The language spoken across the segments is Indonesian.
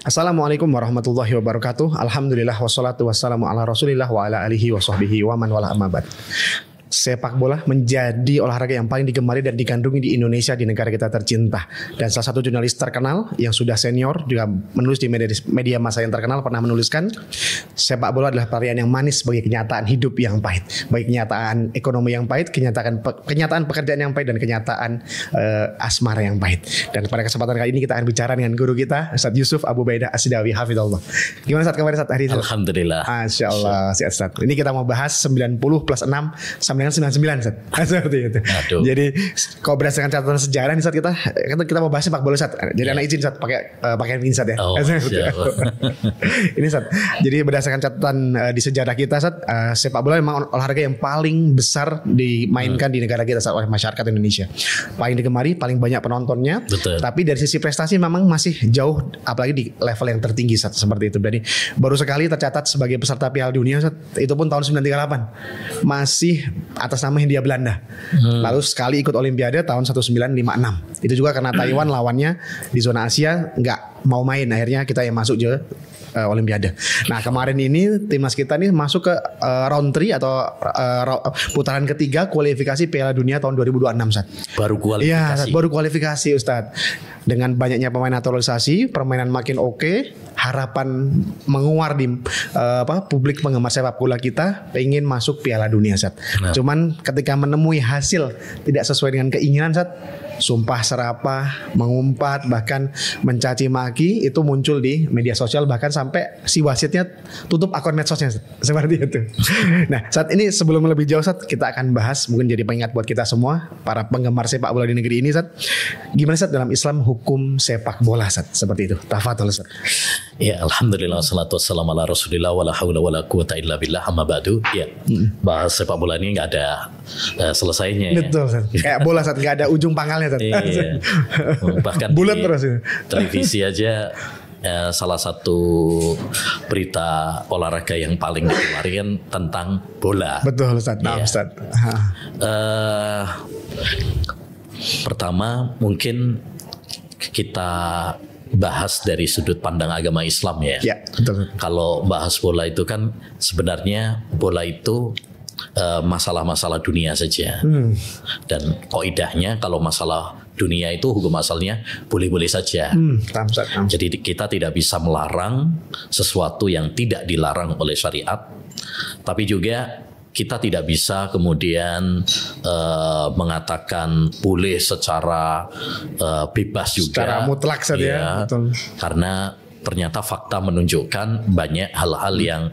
Assalamualaikum warahmatullahi wabarakatuh. Alhamdulillah wassalatu wassalamu ala rasulillah wa ala alihi wa sahbihi wa man wala amma ba'd. Sepak bola menjadi olahraga yang paling digemari dan digandrungi di Indonesia, di negara kita tercinta. Dan salah satu jurnalis terkenal yang sudah senior juga menulis di media massa yang terkenal pernah menuliskan, sepak bola adalah tarian yang manis bagi kenyataan hidup yang pahit, bagi kenyataan ekonomi yang pahit, kenyataan pekerjaan yang pahit, dan kenyataan asmara yang pahit. Dan pada kesempatan kali ini kita akan bicara dengan guru kita, Ustaz Yusuf Abu Baidah Asy-Syidawi hafizallah. Gimana Ustaz kabarnya Ustaz hari ini? Alhamdulillah. Masya Allah, sehat Ustaz. Ini kita mau bahas 90 plus 6 sama dengan 99 Ustaz. Seperti itu. Aduh. Jadi kalau berdasarkan catatan sejarah nih Ustaz, kita mau bahas sepak bola Ustaz. Jadi anak izin Ustaz pakai pakaian ini Ustaz ya. Oh, ini Ustaz. Jadi berdasarkan catatan di sejarah kita Ustaz, sepak bola memang olahraga yang paling besar dimainkan di negara kita Ustaz, oleh masyarakat Indonesia. Paling digemari, paling banyak penontonnya. Betul. Tapi dari sisi prestasi memang masih jauh, apalagi di level yang tertinggi Ustaz, seperti itu. Jadi baru sekali tercatat sebagai peserta Piala Dunia Ustaz, itu pun tahun 1938. Masih atas nama Hindia Belanda. Lalu sekali ikut Olimpiade tahun 1956. Itu juga karena Taiwan lawannya di zona Asia nggak mau main, akhirnya kita yang masuk je Olimpiade. Nah kemarin ini timnas kita nih masuk ke round 3 atau putaran ketiga kualifikasi Piala Dunia tahun 2026 Ustaz. Baru kualifikasi. Iya, baru kualifikasi Ustaz. Dengan banyaknya pemain naturalisasi, permainan makin oke, harapan menguar di publik penggemar sepak bola kita pengen masuk Piala Dunia Ustaz. Nah. Cuman ketika menemui hasil tidak sesuai dengan keinginan Ustaz, sumpah serapah, mengumpat, bahkan mencaci maki itu muncul di media sosial, bahkan sampai si wasitnya tutup akun medsosnya seperti itu. Nah saat ini sebelum lebih jauh Ustaz, kita akan bahas, mungkin jadi pengingat buat kita semua para penggemar sepak bola di negeri ini Ustaz, gimana Ustaz dalam Islam hukum sepak bola Ustaz, seperti itu. Tafadhol Ustaz. Ya, alhamdulillah wassalatu wassalamu ala rasulillah wala haula wala quwata illa billah amma ba'du. Ya, bahas sepak bola ini enggak ada selesainya. Betul Ustaz. Kayak bola Ustaz, enggak ada ujung pangkalnya Ustaz. Iya. Bahkan bulat terus ini. Televisi aja salah satu berita olahraga yang paling digemari kan tentang bola. Betul Ustaz. Nah, ya. Ustaz. Pertama mungkin kita bahas dari sudut pandang agama Islam ya. Ya, betul. Kalau bahas bola itu kan sebenarnya bola itu masalah-masalah dunia saja. Dan kaidahnya kalau masalah dunia itu hukum asalnya boleh-boleh saja. Jadi kita tidak bisa melarang sesuatu yang tidak dilarang oleh syariat. Tapi juga kita tidak bisa kemudian mengatakan boleh secara bebas juga. Secara mutlak saja. Ya, betul. Karena ternyata fakta menunjukkan banyak hal-hal yang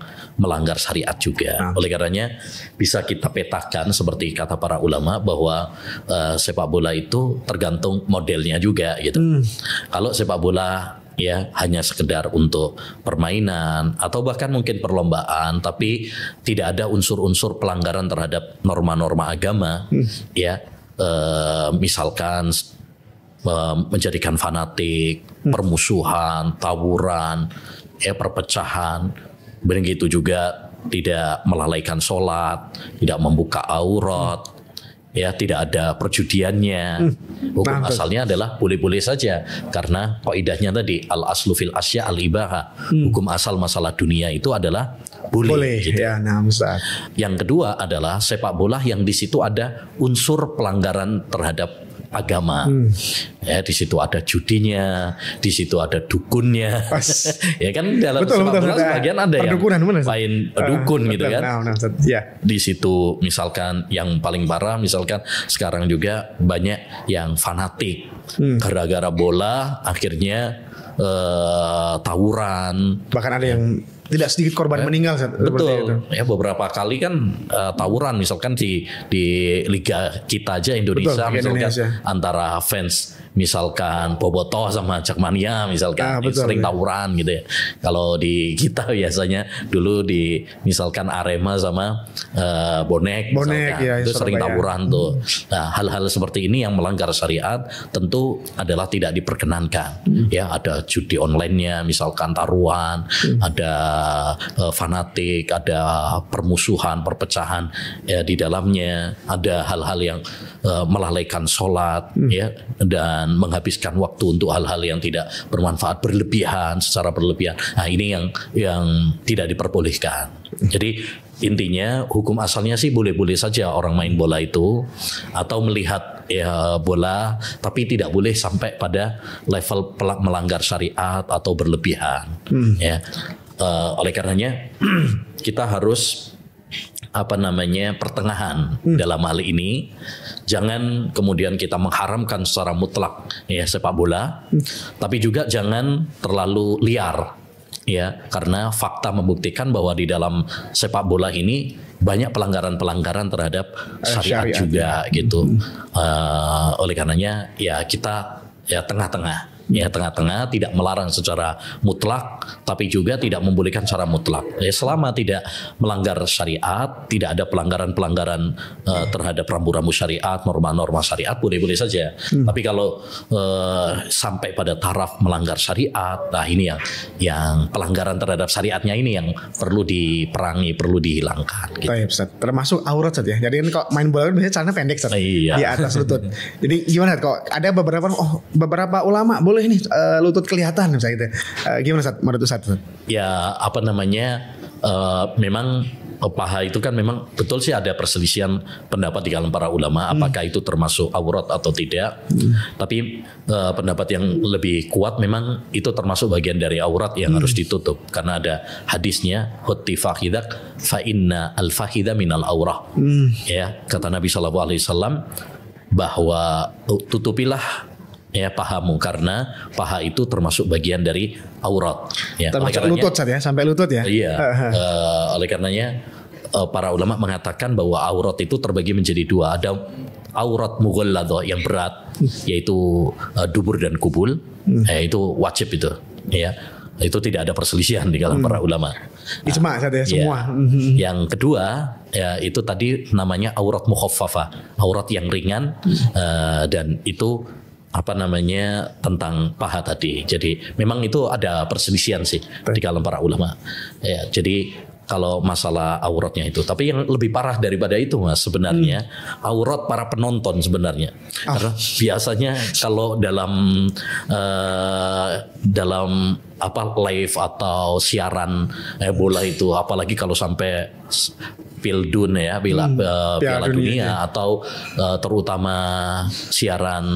melanggar syariat juga. Oleh karenanya bisa kita petakan seperti kata para ulama bahwa sepak bola itu tergantung modelnya juga gitu. Kalau sepak bola ya hanya sekedar untuk permainan atau bahkan mungkin perlombaan, tapi tidak ada unsur-unsur pelanggaran terhadap norma-norma agama, ya misalkan menjadikan fanatik, permusuhan, tawuran, perpecahan, begitu juga tidak melalaikan sholat, tidak membuka aurat. Ya tidak ada perjudiannya. Hukum asalnya adalah boleh-boleh saja, karena kaidahnya tadi al aslu fil asya al ibaha. Hukum asal masalah dunia itu adalah boleh gitu. Ya, nah, yang kedua adalah sepak bola yang di situ ada unsur pelanggaran terhadap agama. Ya, di situ ada judinya, di situ ada dukunnya. Ya kan dalam sepak bola sebagian ada yang main pedukun gitu kan. Di situ misalkan yang paling parah, misalkan sekarang juga banyak yang fanatik gara-gara bola akhirnya tawuran. Bahkan ada yang tidak sedikit korban meninggal. Betul. Ya beberapa kali kan tawuran misalkan di liga kita aja Indonesia. Betul, misalkan Indonesia. Antara fans misalkan Bobotoh sama Jakmania misalkan sering tawuran gitu ya. Kalau di kita biasanya dulu di misalkan Arema sama Bonek ya, itu sering tawuran tuh. Nah, hal-hal seperti ini yang melanggar syariat tentu adalah tidak diperkenankan. Ya, ada judi online-nya misalkan taruhan, ada fanatik, ada permusuhan, perpecahan ya di dalamnya, ada hal-hal yang melalaikan sholat ya, dan kemudian menghabiskan waktu untuk hal-hal yang tidak bermanfaat secara berlebihan. Nah, ini yang tidak diperbolehkan. Jadi intinya hukum asalnya sih boleh-boleh saja orang main bola itu atau melihat bola, tapi tidak boleh sampai pada level melanggar syariat atau berlebihan. Ya, oleh karenanya kita harus pertengahan dalam hal ini. Jangan kemudian kita mengharamkan secara mutlak sepak bola, tapi juga jangan terlalu liar karena fakta membuktikan bahwa di dalam sepak bola ini banyak pelanggaran-pelanggaran terhadap syariat juga gitu. Oleh karenanya kita tengah-tengah. Tengah-tengah, tidak melarang secara mutlak, tapi juga tidak membolehkan secara mutlak. Selama tidak melanggar syariat, tidak ada pelanggaran-pelanggaran terhadap rambu-rambu syariat, norma-norma syariat, boleh-boleh saja. Tapi kalau sampai pada taraf melanggar syariat, nah ini yang pelanggaran terhadap syariatnya ini yang perlu diperangi, perlu dihilangkan. Gitu. Baik, Ustaz. Termasuk aurat saja. Ya. Jadi kan kalau main bola biasanya celana pendek, Ustaz. Di atas lutut. Jadi gimana kok ada beberapa ulama boleh ini lutut kelihatan misalnya gitu. Gimana Ustaz menurut Ustaz? Ya memang paha itu kan memang betul sih ada perselisihan pendapat di kalangan para ulama apakah itu termasuk aurat atau tidak. Tapi pendapat yang lebih kuat memang itu termasuk bagian dari aurat yang harus ditutup karena ada hadisnya hutti fakhidak fa inna al fakhidha minal aurah. Ya, kata Nabi SAW bahwa tutupilah pahamu karena paha itu termasuk bagian dari aurat. Termasuk lutut sampai lutut ya. Iya. Oleh karenanya para ulama mengatakan bahwa aurat itu terbagi menjadi dua. Ada aurat mughalladhah yang berat yaitu dubur dan kubul. Itu wajib itu. Itu tidak ada perselisihan di kalangan para ulama. Ijma saja semua. Yang kedua itu tadi namanya aurat mukhaffafah, aurat yang ringan dan itu tentang paha tadi. Jadi memang itu ada perselisihan sih di kalangan para ulama. Jadi kalau masalah auratnya itu, tapi yang lebih parah daripada itu Mas sebenarnya aurat para penonton sebenarnya. Karena biasanya kalau dalam live atau siaran bola itu, apalagi kalau sampai Pildun Piala Dunia atau terutama siaran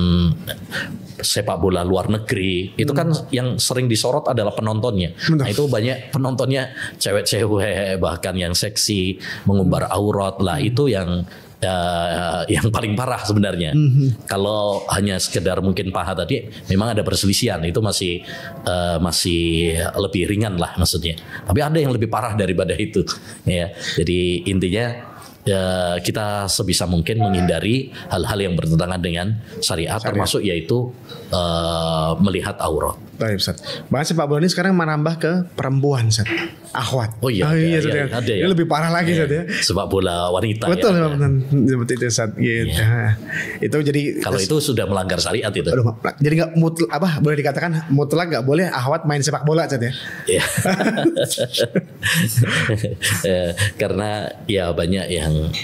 sepak bola luar negeri itu kan yang sering disorot adalah penontonnya. Nah itu banyak penontonnya cewek-cewek bahkan yang seksi mengumbar aurat lah, itu yang paling parah sebenarnya. Kalau hanya sekedar mungkin paha tadi memang ada perselisihan, itu masih lebih ringan lah maksudnya. Tapi ada yang lebih parah daripada itu Jadi intinya kita sebisa mungkin menghindari hal-hal yang bertentangan dengan syariat. Termasuk yaitu melihat aurat. Baik Ustaz. Bahas sepak bola ini sekarang menambah ke perempuan Ustaz. Akhwat. Oh iya, ada ini lebih parah lagi Ustaz ya. Sepak bola wanita. Betul seperti itu Ustaz. Gitu. Itu jadi kalau itu sudah melanggar syariat itu. Jadi enggak boleh dikatakan mutlak enggak boleh akhwat main sepak bola Ustaz ya. Karena banyak yang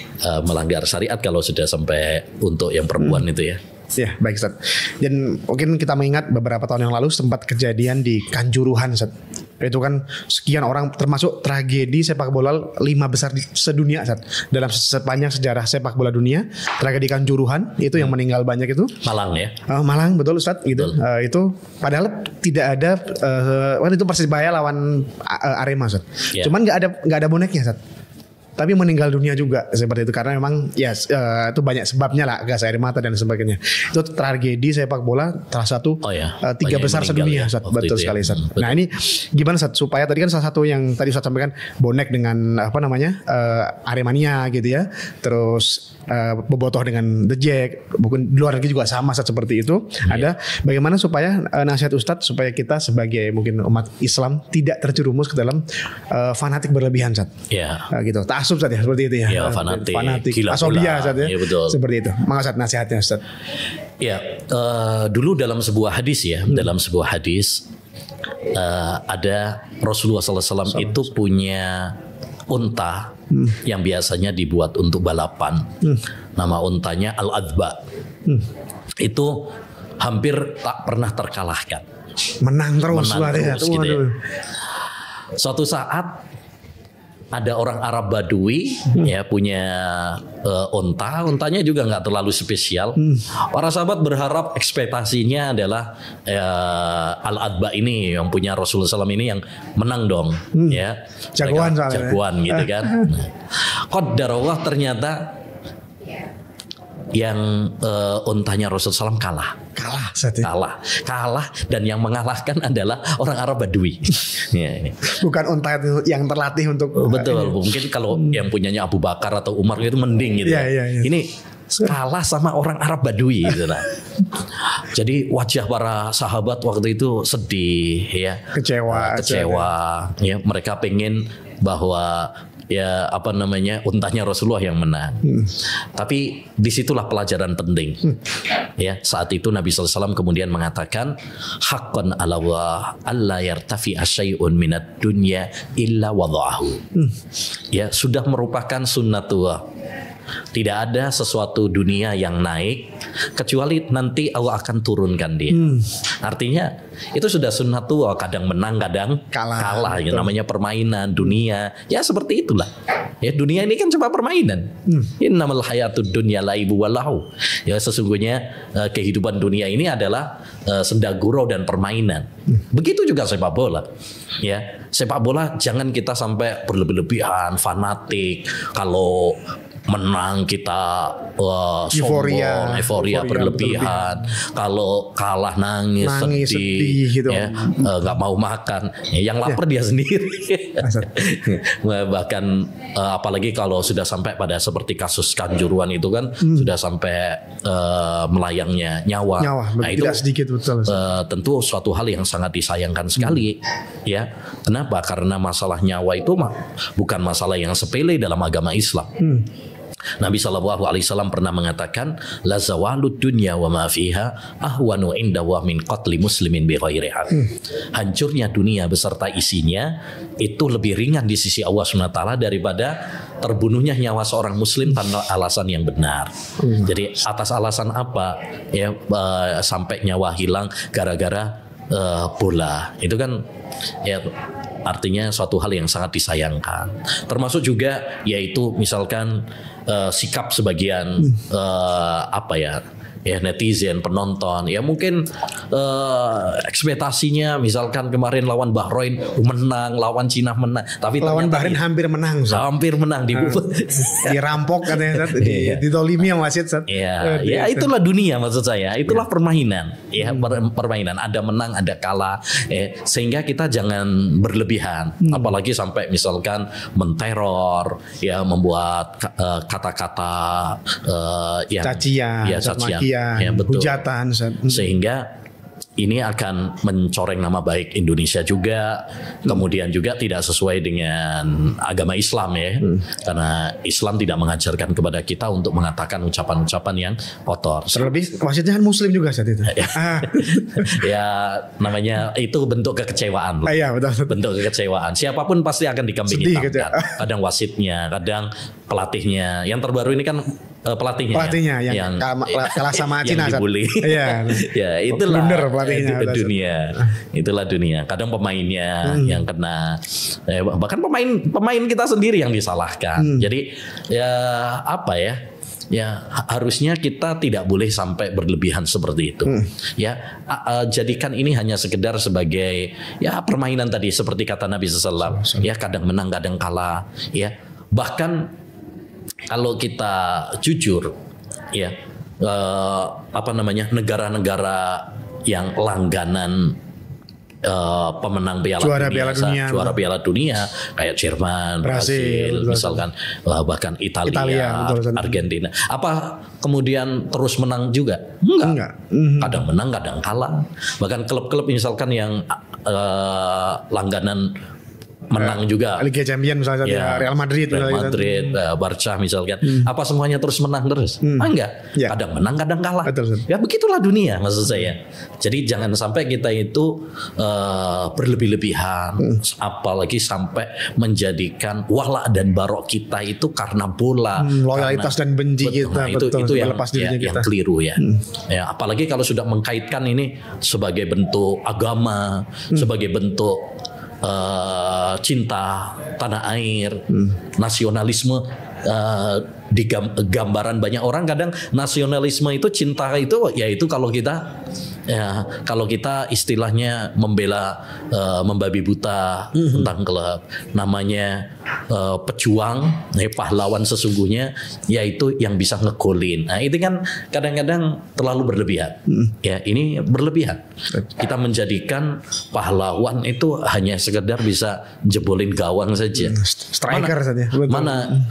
melanggar syariat kalau sudah sampai untuk yang perempuan itu ya. Ya, baik Ustaz. Dan mungkin kita mengingat beberapa tahun yang lalu sempat kejadian di Kanjuruhan Ustaz. Itu kan sekian orang, termasuk tragedi sepak bola 5 besar di sedunia Ustaz. Dalam sepanjang sejarah sepak bola dunia, tragedi Kanjuruhan itu yang meninggal banyak itu. Malang ya. Malang betul Ustaz gitu. Itu padahal tidak ada waktu itu Persibaya lawan Arema Ustaz. Cuman enggak ada boneknya Ustaz. Tapi meninggal dunia juga seperti itu karena memang itu banyak sebabnya lah, gas air mata dan sebagainya. Itu tragedi sepak bola salah satu 3 besar sedunia betul sekali Ustaz. Nah ini gimana Ustaz supaya tadi kan salah satu yang tadi Ustaz sampaikan bonek dengan Aremania gitu ya, terus bobotoh dengan The Jack, mungkin di luar negeri juga sama Ustaz seperti itu. Ada bagaimana supaya nasihat Ustaz supaya kita sebagai mungkin umat Islam tidak terjerumus ke dalam fanatik berlebihan Ustaz. Gitu. Ta'assub Ustaz ya seperti itu ya. Fanatik. Asobia Ustaz ya. Seperti itu. Maka Ustaz nasihatnya Ustaz. Dulu dalam sebuah hadis ada Rasulullah SAW itu punya unta yang biasanya dibuat untuk balapan. Nama untanya Al-Adba. Itu hampir tak pernah terkalahkan. Menang terus, Gitu ya. Suatu saat ada orang Arab Badui ya punya ontanya juga nggak terlalu spesial. Para sahabat berharap ekspektasinya adalah Al-Adba ini yang punya Rasulullah SAW ini yang menang dong, ya jagoan gitu kan. Qadarullah ternyata yang ontanya Rasulullah SAW kalah dan yang mengalahkan adalah orang Arab Badui. Ya. Bukan unta yang terlatih untuk betul. Mungkin kalau yang punyanya Abu Bakar atau Umar itu mending gitu. Ya. Ini kalah sama orang Arab Badui gitu lah. Jadi wajah para sahabat waktu itu sedih ya, kecewa ya, mereka pengen bahwa ya untanya Rasulullah yang menang. Tapi disitulah pelajaran penting. Ya, saat itu Nabi SAW kemudian mengatakan haqqan 'ala Allah alla yartafi'a syai'un minad dunya illa wada'ahu. Ya, sudah merupakan sunnatullah. Tidak ada sesuatu dunia yang naik kecuali nanti Allah akan turunkan dia. Artinya itu sudah sunnatullah, kadang menang kadang kalah. Yang namanya permainan dunia. Ya seperti itulah. Ya dunia ini kan cuma permainan. Innamal hayatud dunya laibu walahu. Ya sesungguhnya kehidupan dunia ini adalah senda gurau dan permainan. Begitu juga sepak bola. Ya, sepak bola jangan kita sampai berlebihan, fanatik. Kalau menang kita euforia berlebihan. Kalau kalah nangis sedih gitu. Ya, nggak mau makan. Ya, yang lapar dia sendiri. Bahkan apalagi kalau sudah sampai pada seperti kasus Kanjuruhan itu kan sudah sampai melayangnya nyawa. Nah, itu sedikit betul. Tentu suatu hal yang sangat disayangkan sekali. Ya, kenapa? Karena masalah nyawa itu bukan masalah yang sepele dalam agama Islam. Nabi SAW pernah mengatakan la zawalud dunya wa ma fiha ahwanu inda wa min qatli muslimin bi ghairi haq. Hancurnya dunia beserta isinya itu lebih ringan di sisi Allah SWT daripada terbunuhnya nyawa seorang muslim tanpa alasan yang benar. Jadi atas alasan apa ya sampai nyawa hilang gara-gara bola. Itu kan ya artinya suatu hal yang sangat disayangkan. Termasuk juga yaitu misalkan sikap sebagian netizen, penonton, ya mungkin ekspektasinya misalkan kemarin lawan Bahrain menang, lawan Cina menang, tapi lawan Bahrain hampir menang, dirampok katanya, didolimi yang wasit. Ya itulah dunia maksud saya, itulah permainan, ya permainan, ada menang, ada kalah, sehingga kita jangan berlebihan, apalagi sampai misalkan menteror, ya membuat kata-kata cacian, ya, betul. Hujatan, sehingga ini akan mencoreng nama baik Indonesia juga, kemudian juga tidak sesuai dengan agama Islam ya, karena Islam tidak mengajarkan kepada kita untuk mengatakan ucapan-ucapan yang kotor. Terlebih wasitnya kan Muslim juga saat itu. Ya namanya itu bentuk kekecewaan. Betul. Bentuk kekecewaan. Siapapun pasti akan dikambing hitamkan. Kadang wasitnya, kadang pelatihnya. Yang terbaru ini kan pelatihnya yang kalah sama Cina, yang dibully. Ya itulah dunia. Itulah dunia. Kadang pemainnya yang kena, bahkan pemain kita sendiri yang disalahkan. Jadi ya harusnya kita tidak boleh sampai berlebihan seperti itu. Ya jadikan ini hanya sekedar sebagai ya permainan tadi, seperti kata Nabi SAW. Ya kadang menang kadang kalah. Ya bahkan kalau kita jujur, ya negara-negara yang langganan pemenang juara Piala Dunia kayak Jerman, Brasil misalkan, bahkan Italia Argentina, apa kemudian terus menang juga? Enggak. Kadang menang kadang kalah. Bahkan klub-klub misalkan yang langganan menang juga. Liga Champions misalnya Real Madrid, Barca misalkan. Apa semuanya terus menang terus? Enggak. Kadang menang, kadang kalah. Betul. Ya begitulah dunia maksud saya. Jadi jangan sampai kita itu berlebih-lebihan, apalagi sampai menjadikan wala dan barok kita itu karena bola, loyalitas dan benci kita. Itu yang keliru ya. Ya, apalagi kalau sudah mengkaitkan ini sebagai bentuk agama, sebagai bentuk cinta tanah air, nasionalisme. Di gambaran banyak orang kadang nasionalisme itu, cinta itu yaitu kalau kita istilahnya membela membabi buta tentang klub, namanya pejuang, pahlawan sesungguhnya yaitu yang bisa ngegolin. Nah itu kan kadang-kadang terlalu berlebihan. Ya ini berlebihan. Kita menjadikan pahlawan itu hanya sekedar bisa jebolin gawang saja. Striker saja. Mana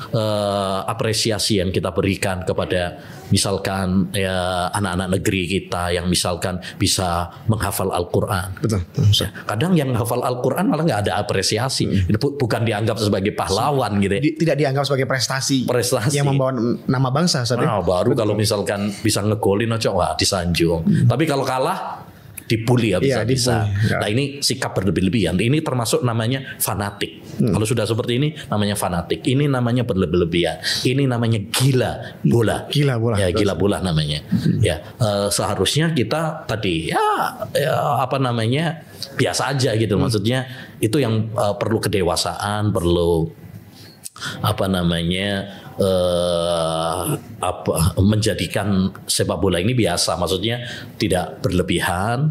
apresiasi yang kita berikan kepada misalkan ya anak-anak negeri kita yang misalkan bisa menghafal Al-Quran. Betul. Ya, kadang yang menghafal Al-Quran malah nggak ada apresiasi, bukan dianggap sebagai pahlawan gitu. Tidak dianggap sebagai prestasi yang membawa nama bangsa. Baru kalau misalkan bisa ngegolin aja wah disanjung. Tapi kalau kalah dibully bisa. Nah ini sikap berlebih-lebihan. Ini termasuk namanya fanatik. Kalau sudah seperti ini namanya fanatik. Ini namanya berlebih-lebihan. Ini namanya gila bola. Ya gila bola namanya. Ya seharusnya kita tadi biasa aja gitu. Maksudnya itu yang perlu kedewasaan, perlu menjadikan sepak bola ini biasa, maksudnya tidak berlebihan,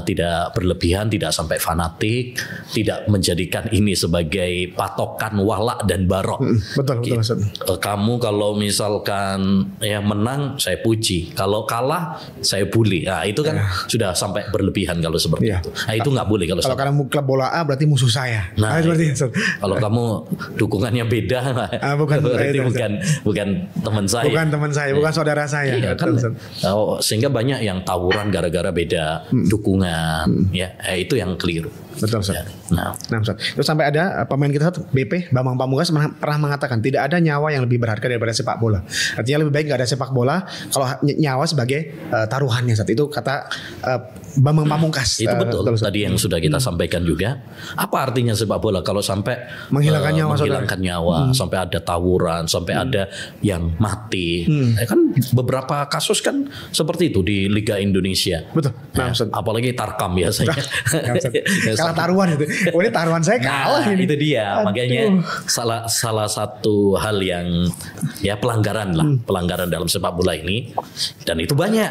tidak berlebihan, tidak sampai fanatik, tidak menjadikan ini sebagai patokan wala dan barok. Betul. Kamu kalau misalkan menang saya puji, kalau kalah saya bully. Nah itu kan sudah sampai berlebihan kalau seperti itu. Nah itu nggak boleh kalau kamu klub bola A berarti musuh saya. Nah kalau kamu dukungannya beda, bukan teman saya. Bukan teman saya, bukan saudara saya. Iya, kan? Sehingga banyak yang tawuran gara-gara beda dukungan. Itu yang keliru. Betul, Ustaz. Nah, Ustaz. Terus sampai ada pemain kita BP, Bambang Pamungkas pernah mengatakan tidak ada nyawa yang lebih berharga daripada sepak bola. Artinya lebih baik nggak ada sepak bola kalau nyawa sebagai taruhannya. Saat itu kata Bambang Pamungkas. Itu betul. Tadi yang sudah kita sampaikan juga. Apa artinya sepak bola kalau sampai menghilangkan nyawa, sampai ada tawuran, sampai ada yang mati. Kan beberapa kasus kan seperti itu di Liga Indonesia. Betul. Apalagi Tarkam biasanya. Kalah taruhan itu. Ini taruhan saya kalah ini. Itu dia. Makanya salah satu hal yang pelanggaran dalam sepak bola ini, dan itu banyak,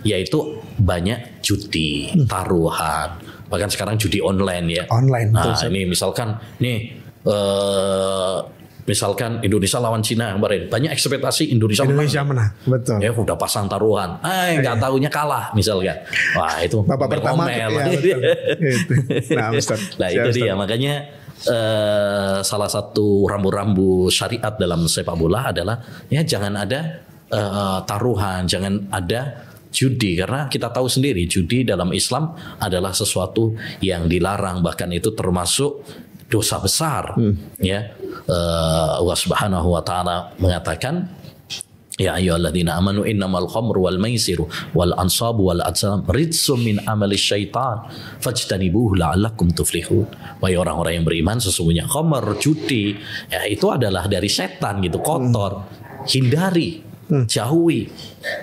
yaitu banyak judi, taruhan, bahkan sekarang judi online Nah, ini misalkan misalkan Indonesia lawan Cina kemarin, banyak ekspektasi Indonesia menang. Betul. Ya udah pasang taruhan, nggak tahunya kalah misalkan. Wah itu babak pertama. Nah itu dia, makanya salah satu rambu-rambu syariat dalam sepak bola adalah jangan ada taruhan, jangan ada judi, karena kita tahu sendiri judi dalam Islam adalah sesuatu yang dilarang, bahkan itu termasuk dosa besar. Allah Subhanahu wa taala mengatakan, ya ayyuhalladzina amanu innamal khamru wal maisiru wal ansabu wal azlam rijsum min amali syaitan fajtanibuhu la'allakum tuflihun. Wahai orang-orang yang beriman, sesungguhnya khamr, judi, itu adalah dari setan gitu, kotor. Hindari, jauhi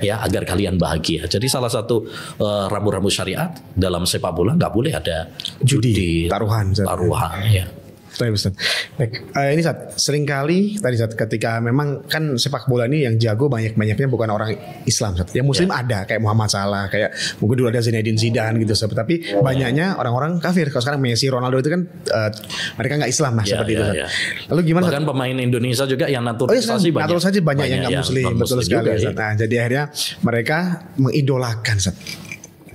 agar kalian bahagia. Jadi salah satu rambu-rambu syariat dalam sepak bola nggak boleh ada judi, taruhan Baik, ini seringkali tadi ketika memang kan sepak bola ini yang jago banyak-banyaknya bukan orang Islam. Yang Muslim ada kayak Muhammad Salah, kayak mungkin dulu ada Zinedine Zidane gitu. Tapi banyaknya orang-orang kafir. Kalau sekarang Messi, Ronaldo itu kan mereka nggak Islam seperti itu. Lalu gimana? Bahkan pemain Indonesia juga yang naturalisasi banyak yang nggak Muslim, betul sekali. Nah, jadi akhirnya mereka mengidolakan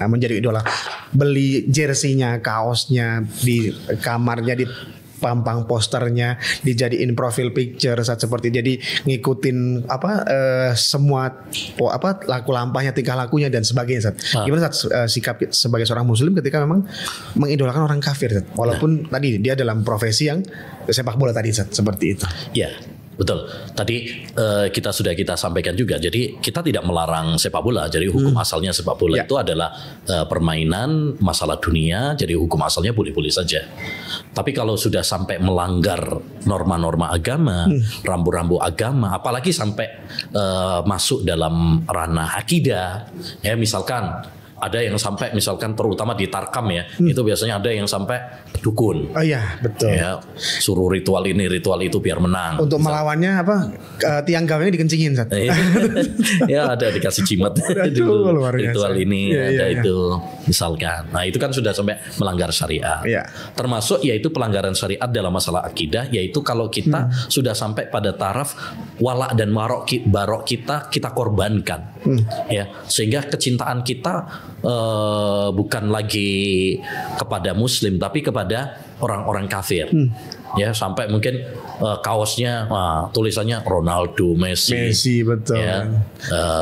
menjadi idola. Beli jersinya, kaosnya di kamarnya, di pampang posternya, dijadiin profil picture saat seperti jadi ngikutin semua laku lampahnya, tingkah lakunya dan sebagainya Sat. Gimana Sat sikap sebagai seorang muslim ketika memang mengidolakan orang kafir Sat? Walaupun tadi dia dalam profesi yang sepak bola tadi Sat, seperti itu. Ya. Betul. Tadi kita sampaikan juga. Jadi kita tidak melarang sepak bola. Jadi hukum asalnya sepak bola itu adalah permainan masalah dunia. Jadi hukum asalnya boleh-boleh saja. Tapi kalau sudah sampai melanggar norma-norma agama, rambu-rambu agama, apalagi sampai masuk dalam ranah akidah, ya misalkan ada yang sampai misalkan terutama di Tarkam ya, itu biasanya ada yang sampai dukun. Oh iya, betul. Ya, suruh ritual ini, ritual itu biar menang. Untuk melawannya tiang gawangnya dikencingin Sat. Ya ada dikasih cimet dulu. Ritual ini ada itu misalkan. Nah itu kan sudah sampai melanggar syariat. Termasuk yaitu pelanggaran syariat dalam masalah akidah, yaitu kalau kita sudah sampai pada taraf wala dan barok kita korbankan. Ya, sehingga kecintaan kita bukan lagi kepada muslim tapi kepada orang-orang kafir. Ya, sampai mungkin kaosnya tulisannya Ronaldo, Messi betul. Ya,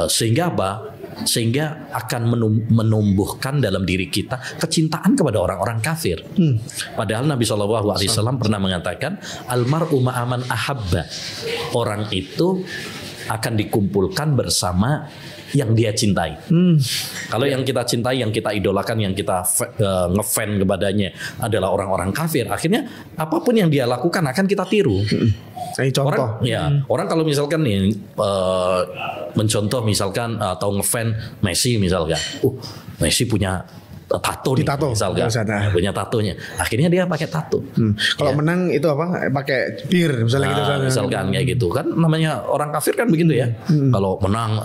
sehingga apa? Sehingga akan menumbuhkan dalam diri kita kecintaan kepada orang-orang kafir. Padahal Nabi SAW pernah mengatakan almar'u ma'aman ahabba. Orang itu akan dikumpulkan bersama yang dia cintai. Kalau yang kita cintai, yang kita idolakan, yang kita ngefan kepadanya adalah orang-orang kafir, akhirnya apapun yang dia lakukan akan kita tiru. Contoh. Orang kalau misalkan nih mencontoh misalkan atau ngefan Messi misalkan, Messi punya tato misalkan, punya tatonya, akhirnya dia pakai tato. Kalau menang itu pakai bir misalnya gitu. Misalkan kayak gitu kan, namanya orang kafir kan begitu ya. Kalau menang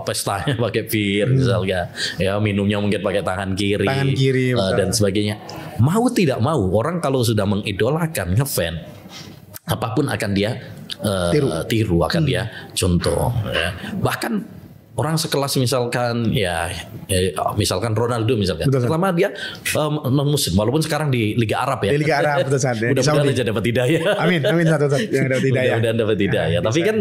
pestanya pakai bir misalnya, ya minumnya mungkin pakai tangan kiri dan sebagainya. Mau tidak mau orang kalau sudah mengidolakan, ngefan, apapun akan dia tiru, akan dia contoh. Ya. Bahkan orang sekelas misalkan misalkan Ronaldo misalkan, selama dia non muslim, walaupun sekarang di Liga Arab ya. Di Liga Arab betul saja. Mudah-mudahan aja dapat hidayah. Amin satu yang dapat hidayah. Mudah-mudahan dapat hidayah. Tapi kan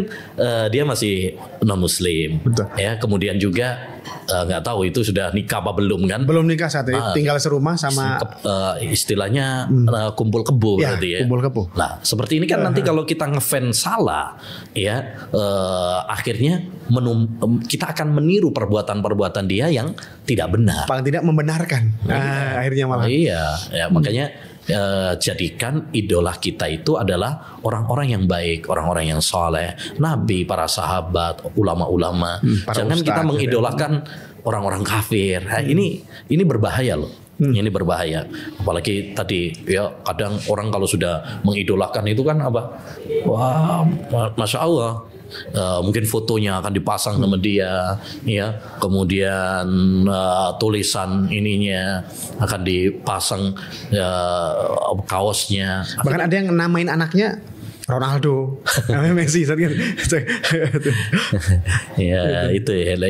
dia masih non muslim. Betul. Ya, kemudian juga nggak tahu itu sudah nikah apa belum kan? Belum nikah saat ini, tinggal serumah sama istilahnya kumpul kebo berarti ya. Kumpul kebo. Nah, seperti ini kan nanti kalau kita ngefans salah ya, akhirnya kita akan meniru perbuatan-perbuatan dia yang tidak benar. Paling tidak membenarkan. Akhirnya malah. Iya, makanya jadikan idola kita itu adalah orang-orang yang baik, orang-orang yang soleh, nabi, para sahabat, ulama-ulama. Jangan kita mengidolakan orang-orang kafir. Ini berbahaya loh. Ini berbahaya. Apalagi tadi ya, kadang orang kalau sudah mengidolakan itu kan wah, masya Allah. Mungkin fotonya akan dipasang sama dia, ya. Kemudian tulisan ininya akan dipasang, kaosnya. Bahkan ada yang namain anaknya Ronaldo, namanya Messi, kan? Ya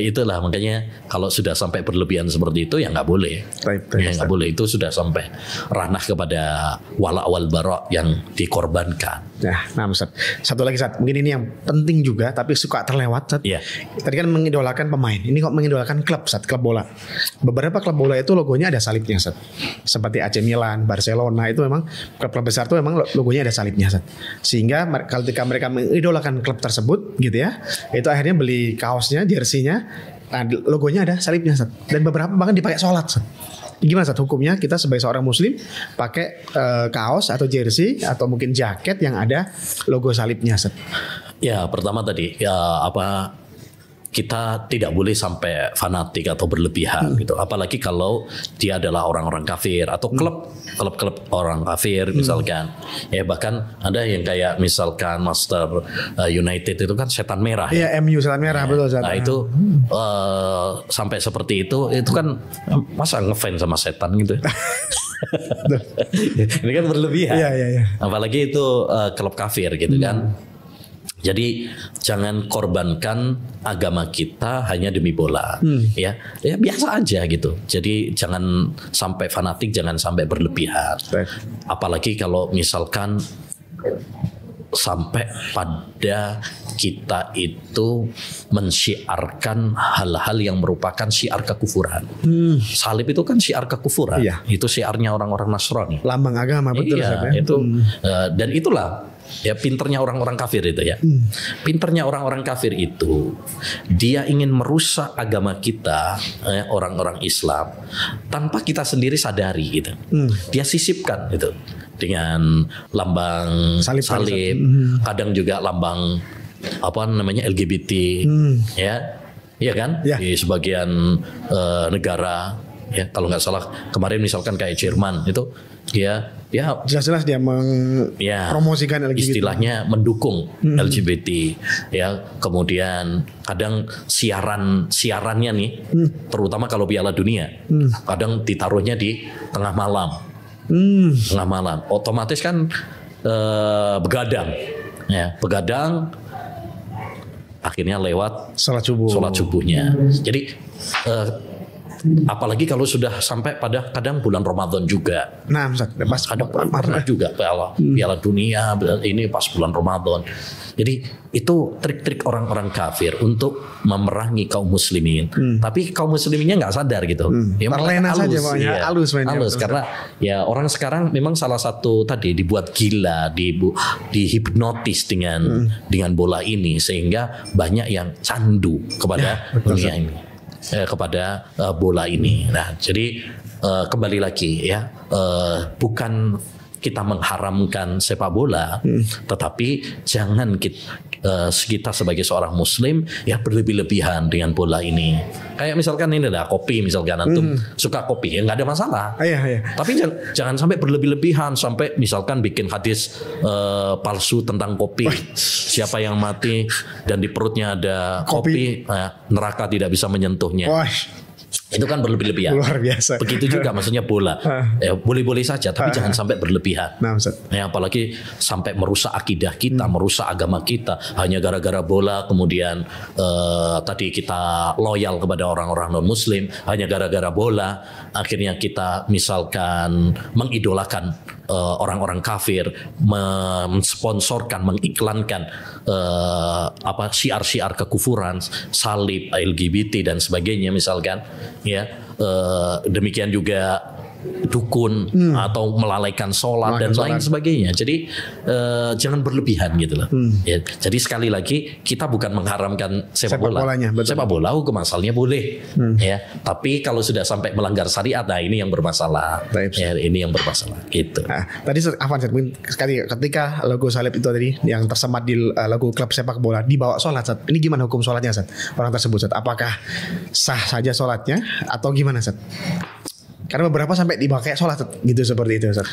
itulah makanya kalau sudah sampai berlebihan seperti itu ya nggak boleh, nggak boleh. Itu sudah sampai ranah kepada wala wal bara yang dikorbankan. Nah, Ustaz, satu lagi Ustaz, mungkin ini yang penting juga tapi suka terlewat Ustaz. Tadi kan mengidolakan pemain, ini kok mengidolakan klub Ustaz, klub bola. Beberapa klub bola itu logonya ada salibnya Ustaz. Seperti AC Milan, Barcelona, itu memang klub-klub besar itu memang logonya ada salibnya Ustaz. Sehingga ketika mereka mengidolakan klub tersebut gitu ya, itu akhirnya beli kaosnya, jersinya, nah logonya ada salibnya Ustaz. Dan beberapa bahkan dipakai sholat Ustaz. Gimana Ustaz hukumnya kita sebagai seorang muslim pakai kaos atau jersey atau mungkin jaket yang ada logo salibnya Ustaz? Ya, pertama tadi kita tidak boleh sampai fanatik atau berlebihan gitu. Apalagi kalau dia adalah orang-orang kafir atau klub orang kafir misalkan. Ya, bahkan ada yang kayak misalkan Manchester United itu kan setan merah. Iya, MU setan merah betul Ustaz. Nah, itu sampai seperti itu kan masa ngefans sama setan gitu. Ini kan berlebihan. Iya. Apalagi itu klub kafir gitu kan. Jadi jangan korbankan agama kita hanya demi bola, ya biasa aja gitu. Jadi jangan sampai fanatik, jangan sampai berlebihan. Apalagi kalau misalkan sampai pada kita itu mensyiarkan hal-hal yang merupakan syiar kekufuran. Salib itu kan syiar kekufuran. Iya. Itu syiarnya orang-orang Nasrani. Lambang agama, betul. Iya, itu dan itulah ya pinternya orang-orang kafir itu ya. Pinternya orang-orang kafir itu dia ingin merusak agama kita, orang-orang Islam tanpa kita sendiri sadari gitu. Dia sisipkan itu dengan lambang salib. Kadang juga lambang apa namanya LGBT, ya kan? Ya. Di sebagian negara, ya kalau nggak salah kemarin misalkan kayak Jerman itu ya Jelas-jelas dia mempromosikan LGBT. Istilahnya mendukung LGBT, ya. Kemudian kadang siarannya nih, terutama kalau Piala Dunia, kadang ditaruhnya di tengah malam. Tengah malam, otomatis kan begadang, ya begadang, akhirnya lewat Salat subuhnya. Jadi apalagi kalau sudah sampai pada kadang bulan Ramadan juga. Nah, pas pernah juga Piala Dunia ini pas bulan Ramadan. Jadi itu trik-trik orang-orang kafir untuk memerangi kaum muslimin. Tapi kaum musliminnya nggak sadar gitu. Ya, terlena saja pokoknya, halus mainnya. Halus karena ya orang sekarang memang salah satu tadi dibuat gila, dihipnotis dengan bola ini sehingga banyak yang candu kepada dunia ini. Kepada bola ini. Nah, jadi kembali lagi ya, bukan kita mengharamkan sepak bola, tetapi jangan kita sebagai seorang muslim ya berlebih-lebihan dengan bola ini. Kayak misalkan ini lah kopi, misalkan antum suka kopi ya nggak ada masalah. Iya. Tapi jangan sampai berlebih-lebihan sampai misalkan bikin hadis palsu tentang kopi. Siapa yang mati dan di perutnya ada kopi, neraka tidak bisa menyentuhnya. Itu kan berlebih-lebihan. Luar biasa. Begitu juga maksudnya bola. Ya, boleh-boleh saja, tapi jangan sampai berlebihan. Nah, ya, apalagi sampai merusak akidah kita, merusak agama kita hanya gara-gara bola. Kemudian tadi kita loyal kepada orang-orang non-Muslim hanya gara-gara bola. Akhirnya kita misalkan mengidolakan orang-orang kafir, mensponsorkan, mengiklankan syiar-syiar kekufuran, salib, LGBT dan sebagainya misalkan, ya demikian juga dukun atau melalaikan sholat dan lain sebagainya. Jadi jangan berlebihan gitu loh. Ya, jadi sekali lagi kita bukan mengharamkan sepak bola. Sepak bola hukum asalnya boleh, ya. Tapi kalau sudah sampai melanggar syariat, nah ini yang bermasalah. Ya, ini yang bermasalah. Gitu. Nah, tadi Afwan sekali ketika logo salib itu tadi yang tersemat di logo klub sepak bola dibawa sholat, Sat. Ini gimana hukum sholatnya, Sat? Orang tersebut, Sat. Apakah sah saja sholatnya atau gimana, Sat? Karena beberapa sampai dipakai sholat gitu seperti itu, Ustaz.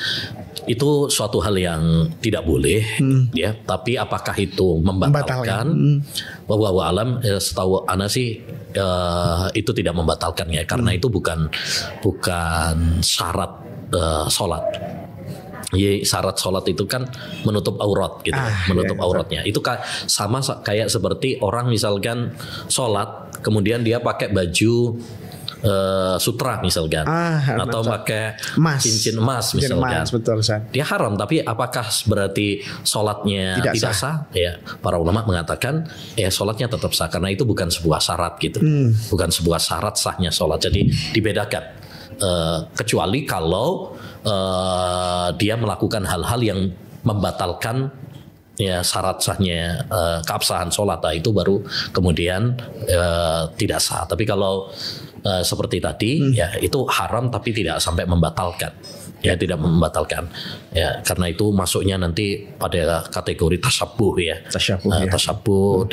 Itu suatu hal yang tidak boleh, ya. Tapi apakah itu membatalkan? Wallahu alam, setahu ana sih itu tidak membatalkan ya, karena itu bukan syarat sholat. Ya, syarat sholat itu kan menutup aurat gitu, menutup auratnya. Itu sama kayak seperti orang misalkan sholat, kemudian dia pakai baju sutra misalkan, atau pakai cincin emas misalkan, betul, dia haram. Tapi apakah berarti sholatnya tidak sah? Ya, para ulama mengatakan sholatnya tetap sah karena itu bukan sebuah syarat gitu, bukan sebuah syarat sahnya sholat. Jadi dibedakan, kecuali kalau dia melakukan hal-hal yang membatalkan ya syarat sahnya keabsahan sholat, itu baru kemudian tidak sah. Tapi kalau seperti tadi ya itu haram tapi tidak sampai membatalkan, ya tidak membatalkan ya, karena itu masuknya nanti pada kategori tasyabuh ya, tasyabuh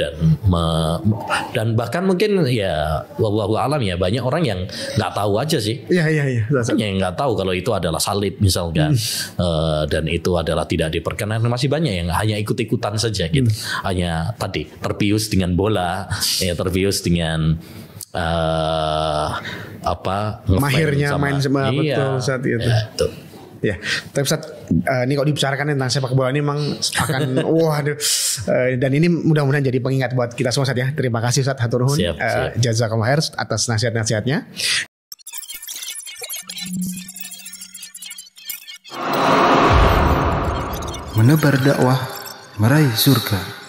dan bahkan mungkin ya wallahu alam ya, banyak orang yang nggak tahu aja sih, yang nggak tahu kalau itu adalah salib misalkan, dan itu adalah tidak diperkenankan. Masih banyak yang hanya ikut-ikutan saja gitu, hanya tadi terbius dengan bola, ya terbius dengan mahirnya main sama iya, betul saat itu. Ya, Ya, tapi Ustaz, ini kok dibicarakan tentang sepak bola ini memang akan waduh, dan ini mudah-mudahan jadi pengingat buat kita semua Ustaz ya. Terima kasih Ustaz, hatur nuhun. Jazakallahu khair atas nasihat-nasihatnya. Menebar dakwah, meraih surga.